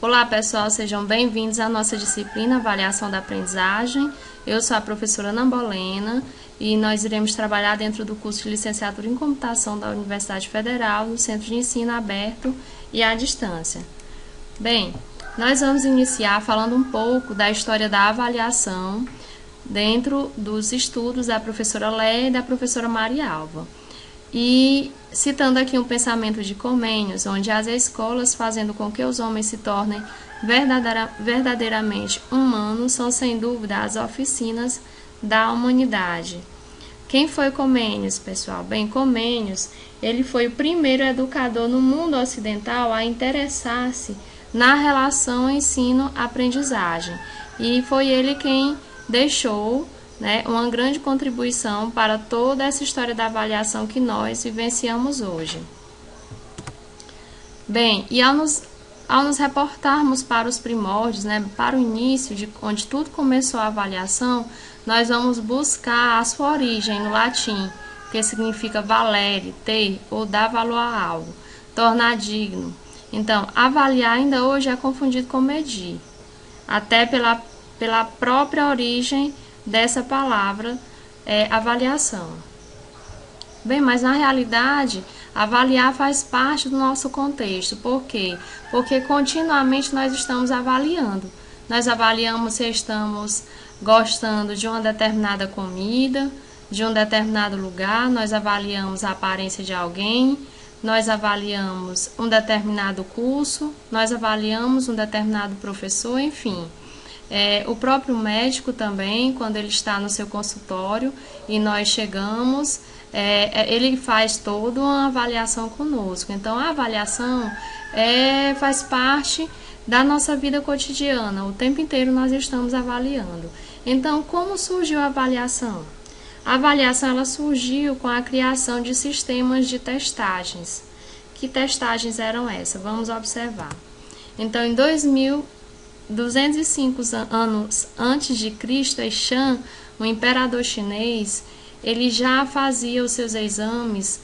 Olá pessoal, sejam bem-vindos à nossa disciplina Avaliação da Aprendizagem. Eu sou a professora Ana Bolena e nós iremos trabalhar dentro do curso de Licenciatura em Computação da Universidade Federal, no Centro de Ensino Aberto e à Distância. Bem, nós vamos iniciar falando um pouco da história da avaliação dentro dos estudos da professora Léa e da professora Maria Alva. E citando aqui um pensamento de Comênios, onde as escolas fazendo com que os homens se tornem verdadeiramente humanos são sem dúvida as oficinas da humanidade. Quem foi Comênios, pessoal? Bem, Comênios, ele foi o primeiro educador no mundo ocidental a interessar-se na relação ensino-aprendizagem. E foi ele quem deixou uma grande contribuição para toda essa história da avaliação que nós vivenciamos hoje. Bem, e ao nos reportarmos para os primórdios, para o início, onde tudo começou a avaliação, nós vamos buscar a sua origem no latim, que significa valere, ter ou dar valor a algo, tornar digno. Então, avaliar ainda hoje é confundido com medir, até pela própria origem dessa palavra avaliação. Bem, mas na realidade, avaliar faz parte do nosso contexto. Por quê? Porque continuamente nós estamos avaliando. Nós avaliamos se estamos gostando de uma determinada comida, de um determinado lugar, nós avaliamos a aparência de alguém, nós avaliamos um determinado curso, nós avaliamos um determinado professor, enfim. O próprio médico também, quando ele está no seu consultório e nós chegamos, ele faz toda uma avaliação conosco. Então, a avaliação faz parte da nossa vida cotidiana. O tempo inteiro nós estamos avaliando. Então, como surgiu a avaliação? A avaliação ela surgiu com a criação de sistemas de testagens. Que testagens eram essas? Vamos observar. Então, em 205 anos antes de Cristo, Shan, o imperador chinês, ele já fazia os seus exames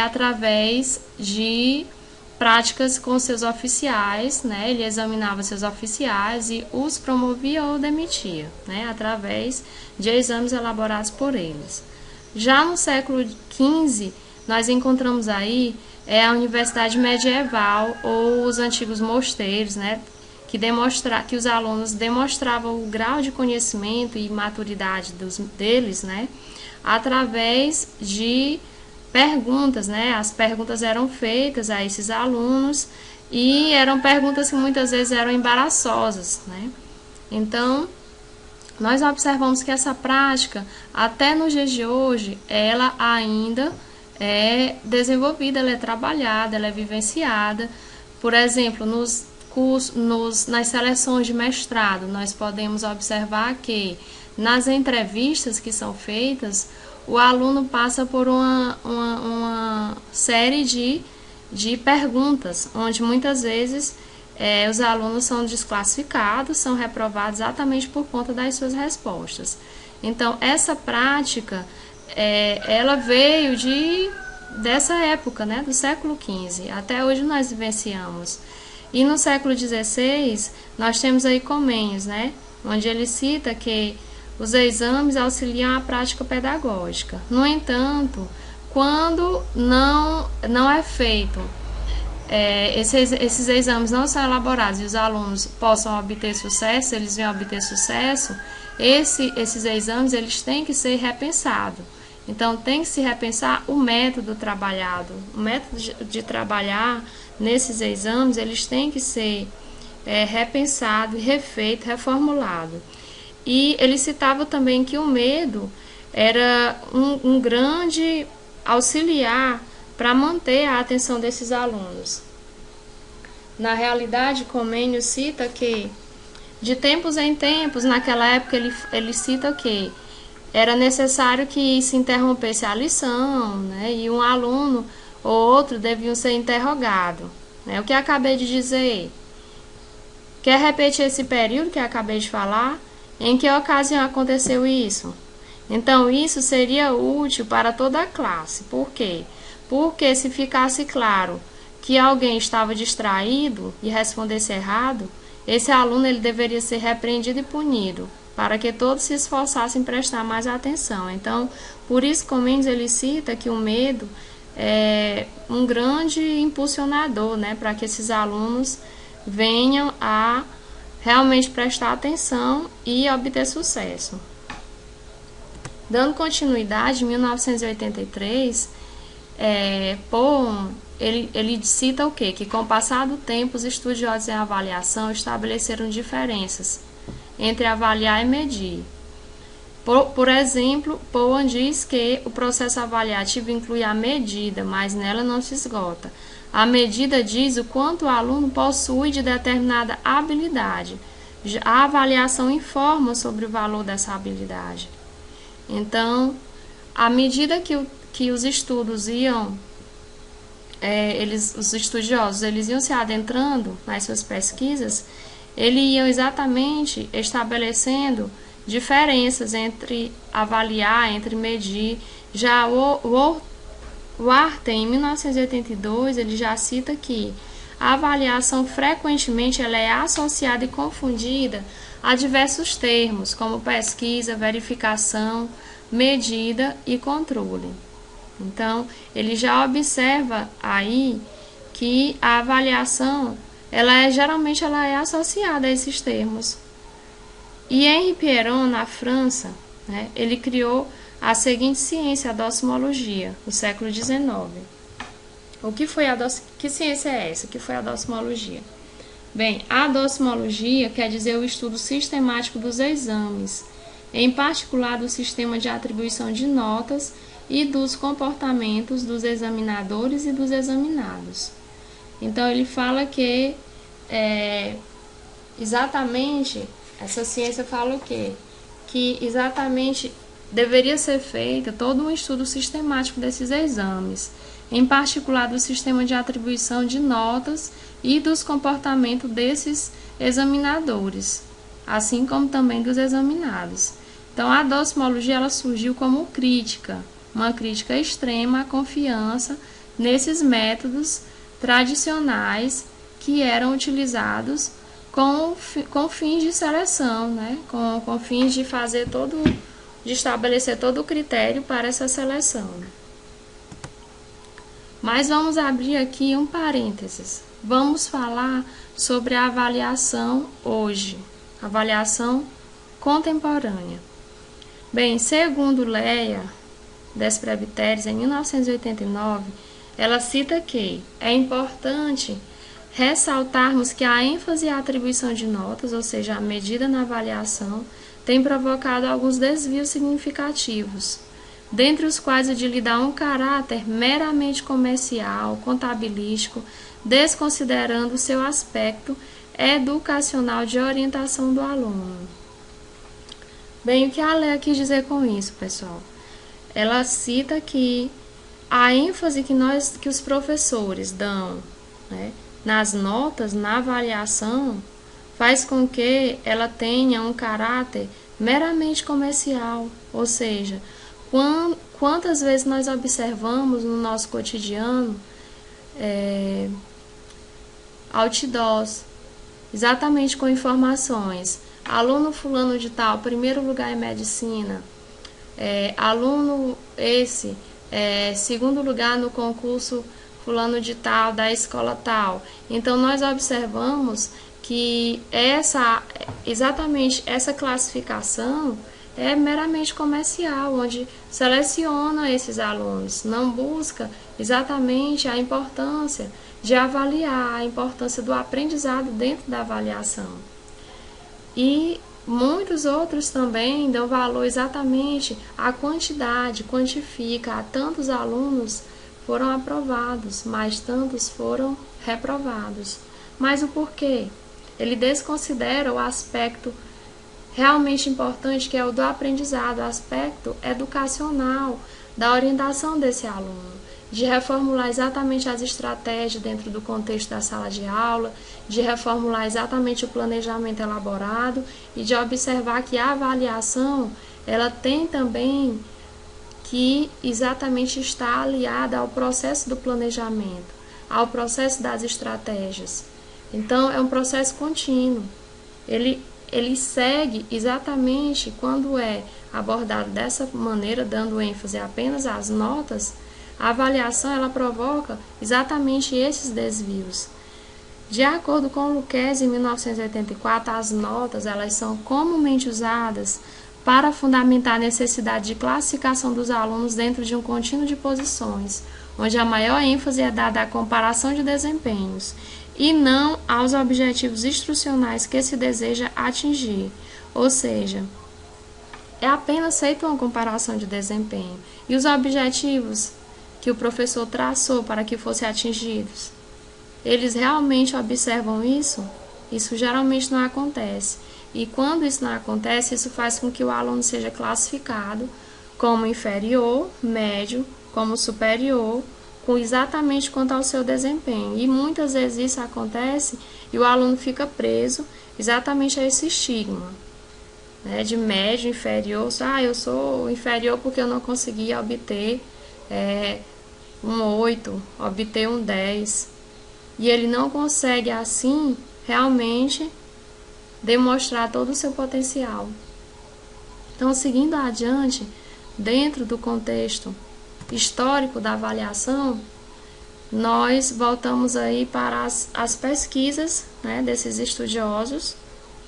através de práticas com seus oficiais, Ele examinava seus oficiais e os promovia ou demitia, através de exames elaborados por eles. Já no século XV, nós encontramos aí a universidade medieval ou os antigos mosteiros, que os alunos demonstravam o grau de conhecimento e maturidade deles, através de perguntas, As perguntas eram feitas a esses alunos e eram perguntas que muitas vezes eram embaraçosas, Então, nós observamos que essa prática, até nos dias de hoje, ela ainda é desenvolvida, ela é trabalhada, ela é vivenciada. Por exemplo, nas seleções de mestrado, nós podemos observar que nas entrevistas que são feitas, o aluno passa por uma série de perguntas, onde muitas vezes os alunos são desclassificados, são reprovados exatamente por conta das suas respostas. Então, essa prática, ela veio dessa época, do século XV, até hoje nós vivenciamos. E no século XVI, nós temos aí Comênios, onde ele cita que os exames auxiliam a prática pedagógica. No entanto, quando não é feito, esses exames não são elaborados e os alunos possam obter sucesso, eles vêm obter sucesso, esses exames eles têm que ser repensados. Então, tem que se repensar o método trabalhado, o método de trabalhar nesses exames, eles têm que ser repensados, refeitos, reformulados. E ele citava também que o medo era um grande auxiliar para manter a atenção desses alunos. Na realidade, Comênios cita que, de tempos em tempos, naquela época ele cita que era necessário que se interrompesse a lição, e um aluno ou outro deviam ser interrogado. O que acabei de dizer? Quer repetir esse período que acabei de falar? Em que ocasião aconteceu isso? Então, isso seria útil para toda a classe. Por quê? Porque se ficasse claro que alguém estava distraído e respondesse errado, esse aluno ele deveria ser repreendido e punido, para que todos se esforçassem em prestar mais atenção. Então, por isso, Comênios ele cita que o medo é um grande impulsionador, né, para que esses alunos venham a realmente prestar atenção e obter sucesso. Dando continuidade, em 1983, ele cita o quê? Que com o passar do tempo, os estudiosos em avaliação estabeleceram diferenças entre avaliar e medir. Por exemplo, Powan diz que o processo avaliativo inclui a medida, mas nela não se esgota. A medida diz o quanto o aluno possui de determinada habilidade. A avaliação informa sobre o valor dessa habilidade. Então, à medida que os estudos iam, os estudiosos eles iam se adentrando nas suas pesquisas, eles iam exatamente estabelecendo diferenças entre avaliar, entre medir. Já o Wharton, em 1982, ele já cita que a avaliação frequentemente ela é associada e confundida a diversos termos, como pesquisa, verificação, medida e controle. Então, ele já observa aí que a avaliação geralmente ela é associada a esses termos. E Henri Pierron, na França, né, ele criou a seguinte ciência, a docimologia, no século XIX. Que ciência é essa? O que foi a docimologia? Bem, a docimologia quer dizer o estudo sistemático dos exames, em particular do sistema de atribuição de notas e dos comportamentos dos examinadores e dos examinados. Então, ele fala que exatamente, essa ciência fala o quê? Que exatamente deveria ser feito todo um estudo sistemático desses exames, em particular do sistema de atribuição de notas e dos comportamentos desses examinadores, assim como também dos examinados. Então, a docimologia ela surgiu como crítica, uma crítica extrema à confiança nesses métodos tradicionais que eram utilizados com fins de seleção, né? com fins de estabelecer todo o critério para essa seleção. Mas vamos abrir aqui um parênteses. Vamos falar sobre a avaliação hoje, avaliação contemporânea. Bem, segundo Leia Despreviteres, em 1989, ela cita que é importante ressaltarmos que a ênfase e a atribuição de notas, ou seja, a medida na avaliação, tem provocado alguns desvios significativos, dentre os quais o de lhe dar um caráter meramente comercial, contabilístico, desconsiderando o seu aspecto educacional de orientação do aluno. Bem, o que a Leia quis dizer com isso, pessoal? Ela cita que a ênfase que os professores dão, né, nas notas, na avaliação, faz com que ela tenha um caráter meramente comercial, ou seja, quantas vezes nós observamos no nosso cotidiano outdoors, exatamente com informações, aluno fulano de tal, primeiro lugar em medicina, aluno esse, segundo lugar no concurso fulano de tal, da escola tal. Então, nós observamos que exatamente essa classificação é meramente comercial, onde seleciona esses alunos, não busca exatamente a importância de avaliar, a importância do aprendizado dentro da avaliação. E muitos outros também dão valor exatamente à quantidade, quantifica, tantos alunos foram aprovados, mas tantos foram reprovados. Mas o porquê? Ele desconsidera o aspecto realmente importante, que é o do aprendizado, o aspecto educacional, da orientação desse aluno, de reformular exatamente as estratégias dentro do contexto da sala de aula, de reformular exatamente o planejamento elaborado e de observar que a avaliação, ela tem também que exatamente estar aliada ao processo do planejamento, ao processo das estratégias. Então, é um processo contínuo. Ele segue exatamente quando é abordado dessa maneira, dando ênfase apenas às notas, a avaliação ela provoca exatamente esses desvios. De acordo com Lucchesi, em 1984, as notas elas são comumente usadas para fundamentar a necessidade de classificação dos alunos dentro de um contínuo de posições, onde a maior ênfase é dada à comparação de desempenhos e não aos objetivos instrucionais que se deseja atingir, ou seja, é apenas feita uma comparação de desempenho. E os objetivos que o professor traçou para que fossem atingidos, eles realmente observam isso? Isso geralmente não acontece. E quando isso não acontece, isso faz com que o aluno seja classificado como inferior, médio, como superior, com exatamente quanto ao seu desempenho. E muitas vezes isso acontece e o aluno fica preso exatamente a esse estigma, né, de médio, inferior. Eu sou inferior porque eu não conseguia obter um 8, obter um 10. E ele não consegue, assim, realmente demonstrar todo o seu potencial. Então, seguindo adiante, dentro do contexto histórico da avaliação, nós voltamos aí para as pesquisas, né, desses estudiosos,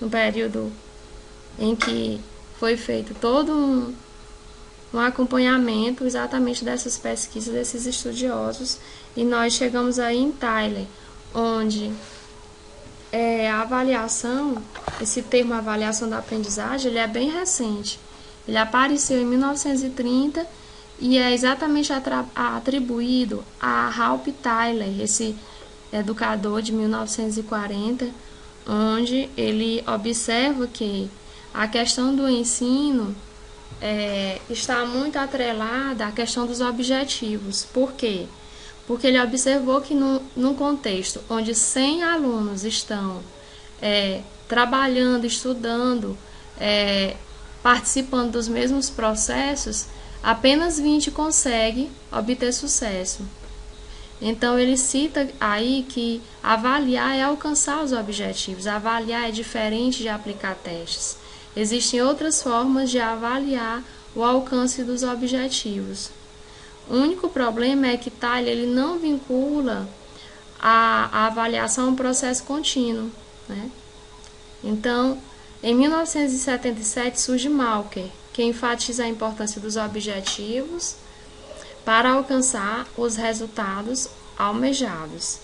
no período em que foi feito todo um acompanhamento exatamente dessas pesquisas, desses estudiosos, e nós chegamos aí em Tyler, onde a avaliação, esse termo avaliação da aprendizagem, ele é bem recente. Ele apareceu em 1930 e é exatamente atribuído a Ralph Tyler, esse educador de 1940, onde ele observa que a questão do ensino está muito atrelada à questão dos objetivos. Por quê? Porque ele observou que num contexto onde 100 alunos estão trabalhando, estudando, participando dos mesmos processos, apenas 20 conseguem obter sucesso. Então, ele cita aí que avaliar é alcançar os objetivos, avaliar é diferente de aplicar testes. Existem outras formas de avaliar o alcance dos objetivos. O único problema é que Tyler ele não vincula a avaliação a um processo contínuo, né? Então, em 1977 surge Malker, que enfatiza a importância dos objetivos para alcançar os resultados almejados.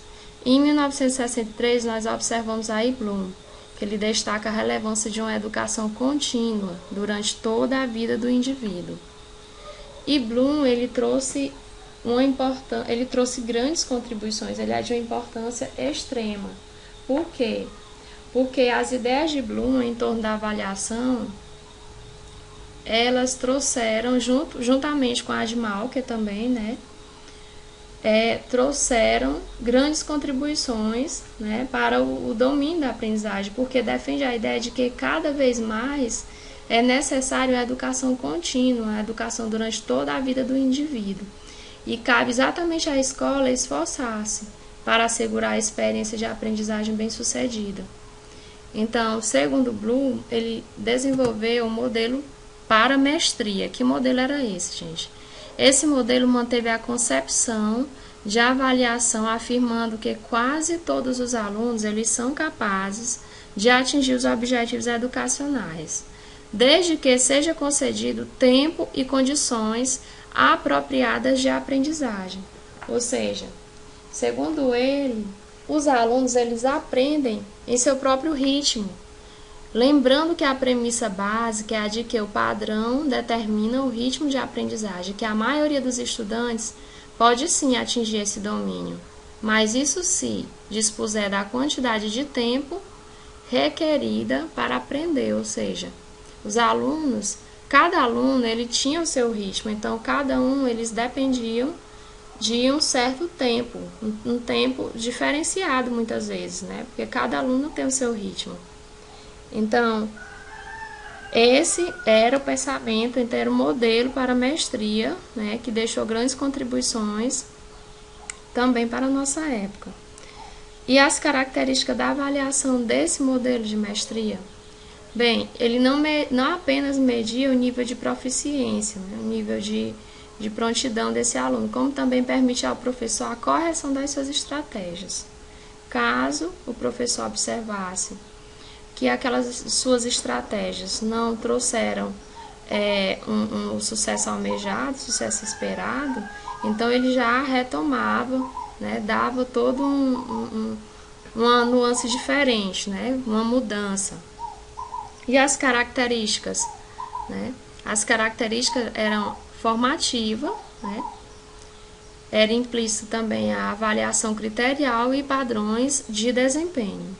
Em 1963, nós observamos aí Bloom, que ele destaca a relevância de uma educação contínua durante toda a vida do indivíduo. E Bloom, ele trouxe grandes contribuições, ele é de uma importância extrema. Por quê? Porque as ideias de Bloom em torno da avaliação, elas trouxeram, juntamente com a de Malker também, né, trouxeram grandes contribuições, né, para o domínio da aprendizagem, porque defende a ideia de que cada vez mais é necessário a educação contínua, a educação durante toda a vida do indivíduo. E cabe exatamente à escola esforçar-se para assegurar a experiência de aprendizagem bem-sucedida. Então, segundo Bloom, ele desenvolveu um modelo para mestria. Que modelo era esse, gente? Esse modelo manteve a concepção de avaliação, afirmando que quase todos os alunos eles são capazes de atingir os objetivos educacionais, desde que seja concedido tempo e condições apropriadas de aprendizagem. Ou seja, segundo ele, os alunos eles aprendem em seu próprio ritmo, lembrando que a premissa básica é a de que o padrão determina o ritmo de aprendizagem, que a maioria dos estudantes pode sim atingir esse domínio, mas isso se dispuser da quantidade de tempo requerida para aprender, ou seja, os alunos, cada aluno ele tinha o seu ritmo, então cada um eles dependiam de um certo tempo, um tempo diferenciado muitas vezes, né? Porque cada aluno tem o seu ritmo. Então, esse era o pensamento, então era o modelo para a mestria, né? Que deixou grandes contribuições também para a nossa época. E as características da avaliação desse modelo de mestria? Bem, ele não apenas media o nível de proficiência, né, o nível de prontidão desse aluno, como também permite ao professor a correção das suas estratégias. Caso o professor observasse que aquelas suas estratégias não trouxeram um sucesso almejado, sucesso esperado, então ele já retomava, né, dava todo uma nuance diferente, né, uma mudança. E as características, né? As características eram formativa, né? Era implícito também a avaliação criterial e padrões de desempenho.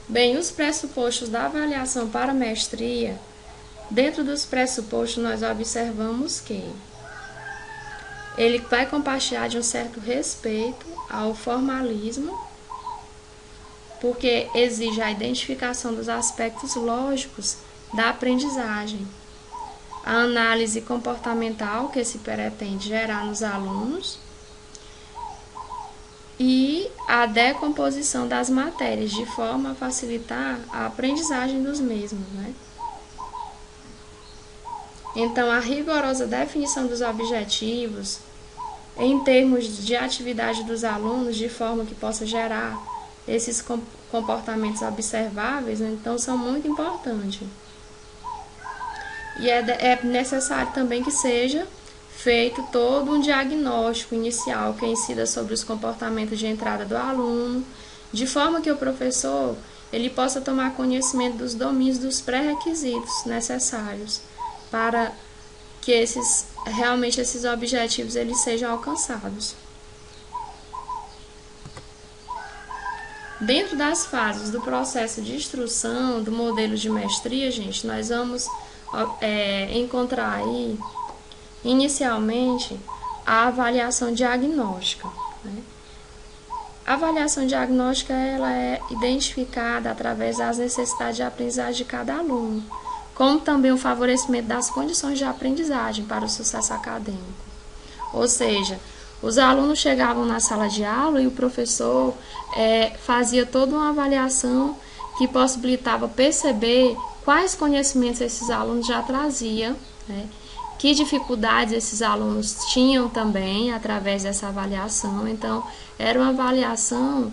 Bem, os pressupostos da avaliação para mestria, dentro dos pressupostos nós observamos que ele vai compartilhar de um certo respeito ao formalismo, porque exige a identificação dos aspectos lógicos da aprendizagem, a análise comportamental que se pretende gerar nos alunos e a decomposição das matérias, de forma a facilitar a aprendizagem dos mesmos, né? Então, a rigorosa definição dos objetivos em termos de atividade dos alunos, de forma que possa gerar esses comportamentos observáveis, então são muito importantes. E é necessário também que seja feito todo um diagnóstico inicial que incida sobre os comportamentos de entrada do aluno, de forma que o professor ele possa tomar conhecimento dos domínios dos pré-requisitos necessários para que realmente esses objetivos eles sejam alcançados. Dentro das fases do processo de instrução, do modelo de mestria, gente, nós vamos encontrar aí, inicialmente, a avaliação diagnóstica, né? A avaliação diagnóstica ela é identificada através das necessidades de aprendizagem de cada aluno, como também o favorecimento das condições de aprendizagem para o sucesso acadêmico. Ou seja, os alunos chegavam na sala de aula e o professor fazia toda uma avaliação que possibilitava perceber quais conhecimentos esses alunos já traziam, né? Que dificuldades esses alunos tinham também através dessa avaliação. Então, era uma avaliação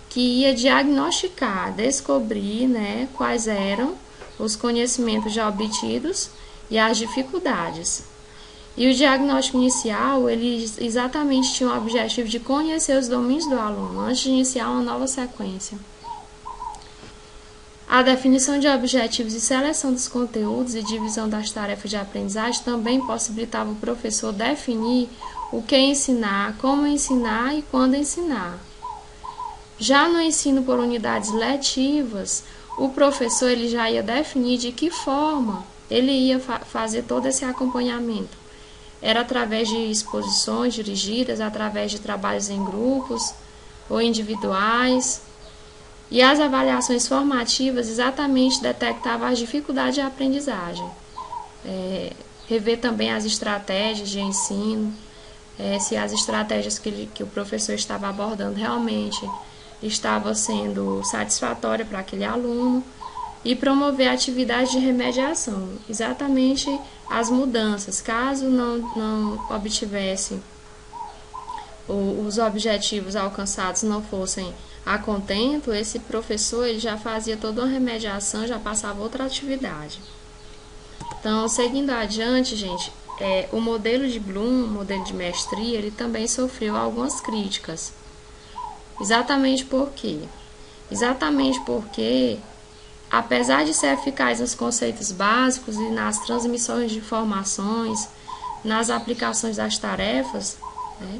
que ia diagnosticar, descobrir, né, quais eram os conhecimentos já obtidos e as dificuldades. E o diagnóstico inicial, ele exatamente tinha o objetivo de conhecer os domínios do aluno antes de iniciar uma nova sequência. A definição de objetivos e seleção dos conteúdos e divisão das tarefas de aprendizagem também possibilitava o professor definir o que ensinar, como ensinar e quando ensinar. Já no ensino por unidades letivas, o professor ele já ia definir de que forma ele ia fazer todo esse acompanhamento. Era através de exposições dirigidas, através de trabalhos em grupos ou individuais. E as avaliações formativas exatamente detectavam as dificuldades de aprendizagem. Rever também as estratégias de ensino, se as estratégias que o professor estava abordando realmente estavam sendo satisfatórias para aquele aluno, e promover atividades de remediação, exatamente as mudanças, caso não obtivesse os objetivos alcançados não fossem a contento, esse professor ele já fazia toda uma remediação, já passava outra atividade. Então, seguindo adiante, gente, o modelo de Bloom, o modelo de mestria, ele também sofreu algumas críticas. Exatamente por quê? Exatamente porque, apesar de ser eficaz nos conceitos básicos e nas transmissões de informações, nas aplicações das tarefas, né,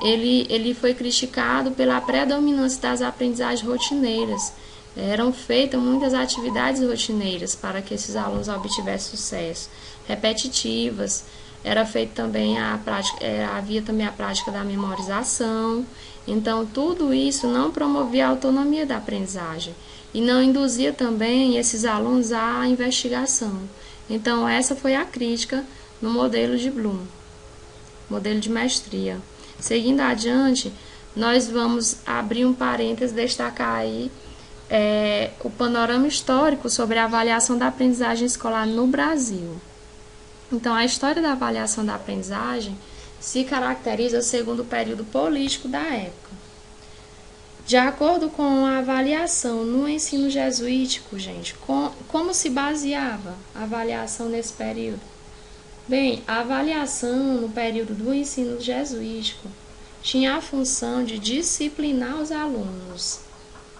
ele foi criticado pela predominância das aprendizagens rotineiras. Eram feitas muitas atividades rotineiras para que esses alunos obtivessem sucesso, repetitivas. Era feito também havia também a prática da memorização. Então, tudo isso não promovia a autonomia da aprendizagem e não induzia também esses alunos à investigação. Então, essa foi a crítica no modelo de Bloom. modelo de mestria. Seguindo adiante, nós vamos abrir um parênteses, destacar aí o panorama histórico sobre a avaliação da aprendizagem escolar no Brasil. Então, a história da avaliação da aprendizagem se caracteriza segundo o período político da época. De acordo com a avaliação no ensino jesuítico, gente, como se baseava a avaliação nesse período? Bem, a avaliação no período do ensino jesuítico tinha a função de disciplinar os alunos,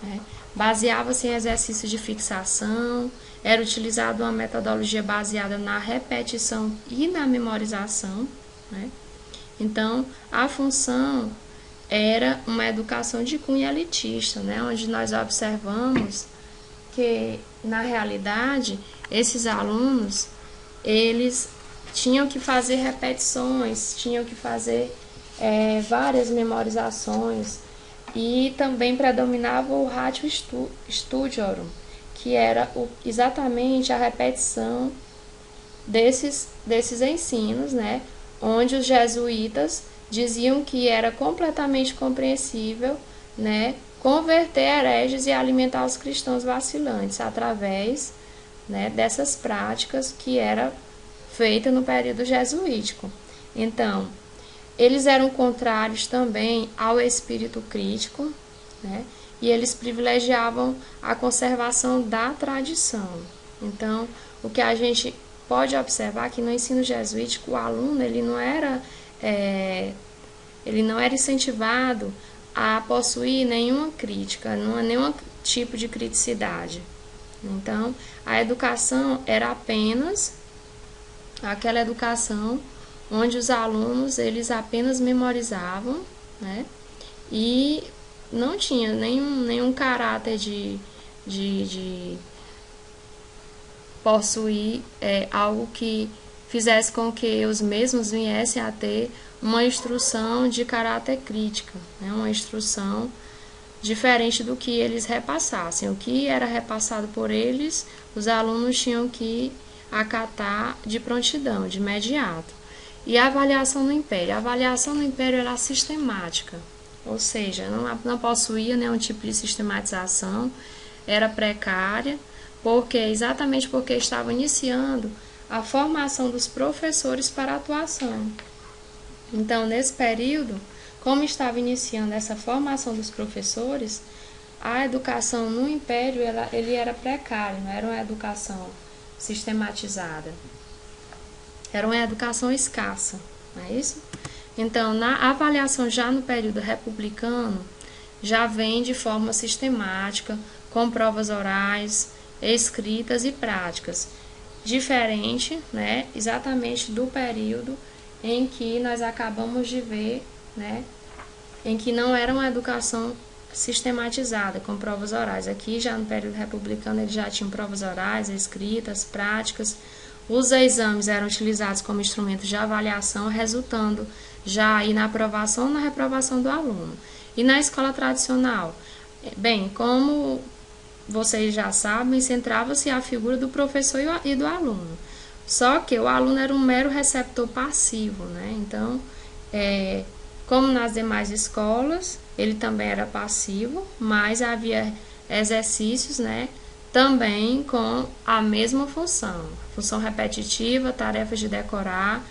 né? Baseava-se em exercícios de fixação, era utilizada uma metodologia baseada na repetição e na memorização, né? Então, a função era uma educação de cunho elitista, né? Onde nós observamos que, na realidade, esses alunos, eles tinham que fazer repetições, tinham que fazer várias memorizações, e também predominava o ratio studiorum, que era exatamente a repetição desses ensinos, né? Onde os jesuítas diziam que era completamente compreensível, né, converter hereges e alimentar os cristãos vacilantes através, né, dessas práticas que era feita no período jesuítico. Então, eles eram contrários também ao espírito crítico, né, e eles privilegiavam a conservação da tradição. Então, o que a gente pode observar é que no ensino jesuítico o aluno ele não era incentivado a possuir nenhuma crítica, nenhum tipo de criticidade. Então, a educação era apenas aquela educação onde os alunos eles apenas memorizavam, né? E não tinha nenhum caráter de possuir algo que fizesse com que os mesmos viessem a ter uma instrução de caráter crítica, né? Uma instrução diferente do que eles repassassem. O que era repassado por eles, os alunos tinham que acatar de prontidão, de imediato. E a avaliação no Império? A avaliação no Império era sistemática, ou seja, não possuía nenhum tipo de sistematização, era precária, exatamente porque estava iniciando a formação dos professores para a atuação. Então, nesse período, como estava iniciando essa formação dos professores, a educação no Império ele era precária, não era uma educação sistematizada. Era uma educação escassa, não é isso? Então, na avaliação já no período republicano, já vem de forma sistemática, com provas orais, escritas e práticas, diferente, né, exatamente do período em que nós acabamos de ver, né, em que não era uma educação sistematizada, com provas orais. Aqui, já no período republicano, eles já tinham provas orais, escritas, práticas. Os exames eram utilizados como instrumentos de avaliação, resultando já aí na aprovação ou na reprovação do aluno. E na escola tradicional? Bem, como vocês já sabem, centrava-se a figura do professor e do aluno. Só que o aluno era um mero receptor passivo, né? Então, como nas demais escolas, ele também era passivo, mas havia exercícios, né, também com a mesma função repetitiva, tarefas de decorar,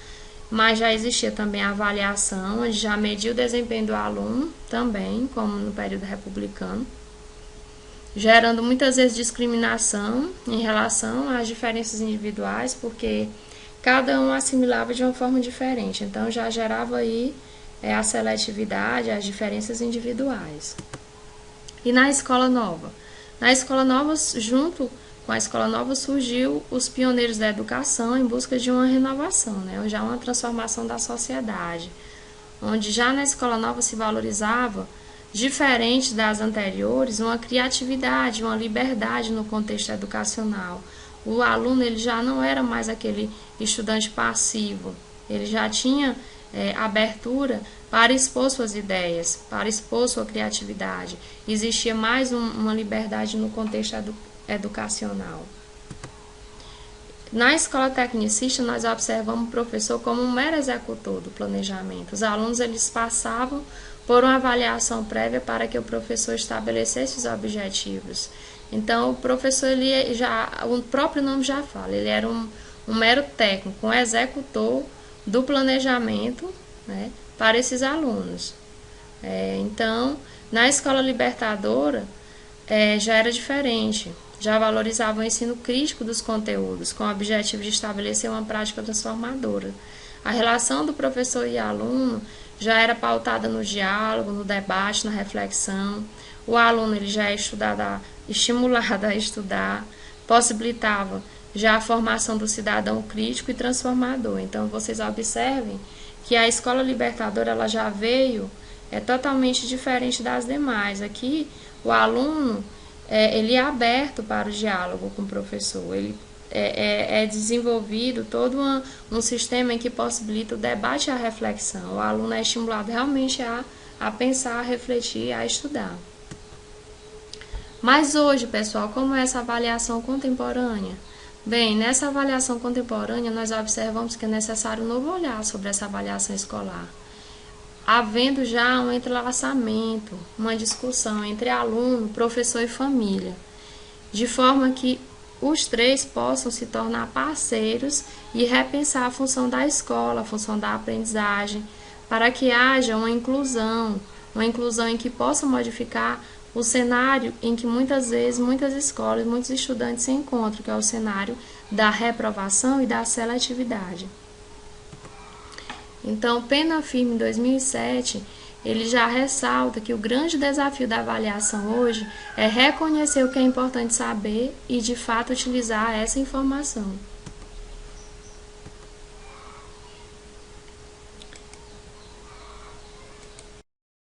mas já existia também a avaliação, onde já media o desempenho do aluno, também, como no período republicano, gerando muitas vezes discriminação em relação às diferenças individuais, porque cada um assimilava de uma forma diferente, então já gerava aí a seletividade, as diferenças individuais. E na escola nova? Na escola nova, junto com a escola nova, surgiu os pioneiros da educação em busca de uma renovação, né? Já uma transformação da sociedade, onde já na escola nova se valorizava, diferente das anteriores, uma criatividade, uma liberdade no contexto educacional. O aluno ele já não era mais aquele estudante passivo, ele já tinha abertura para expor suas ideias, para expor sua criatividade. Existia mais uma liberdade no contexto educacional. Na escola tecnicista, nós observamos o professor como um mero executor do planejamento. Os alunos eles passavam por uma avaliação prévia para que o professor estabelecesse os objetivos. Então, o professor, ele já, o próprio nome já fala, ele era um mero técnico, um executor do planejamento, né, para esses alunos. Então, na escola libertadora, já era diferente. Já valorizava o ensino crítico dos conteúdos, com o objetivo de estabelecer uma prática transformadora. A relação do professor e aluno já era pautada no diálogo, no debate, na reflexão. O aluno ele já é estimulado a estudar, possibilitava já a formação do cidadão crítico e transformador. Então, vocês observem que a escola libertadora ela já veio totalmente diferente das demais. Aqui, o aluno ele é aberto para o diálogo com o professor, ele é desenvolvido todo um sistema em que possibilita o debate e a reflexão. O aluno é estimulado realmente a pensar, a refletir, a estudar. Mas hoje, pessoal, como é essa avaliação contemporânea? Bem, nessa avaliação contemporânea, nós observamos que é necessário um novo olhar sobre essa avaliação escolar, havendo já um entrelaçamento, uma discussão entre aluno, professor e família, de forma que os três possam se tornar parceiros e repensar a função da escola, a função da aprendizagem, para que haja uma inclusão em que possa modificar o cenário em que muitas vezes, muitas escolas, muitos estudantes se encontram, que é o cenário da reprovação e da seletividade. Então, Pena Firme, em 2007, ele já ressalta que o grande desafio da avaliação hoje é reconhecer o que é importante saber e, de fato, utilizar essa informação.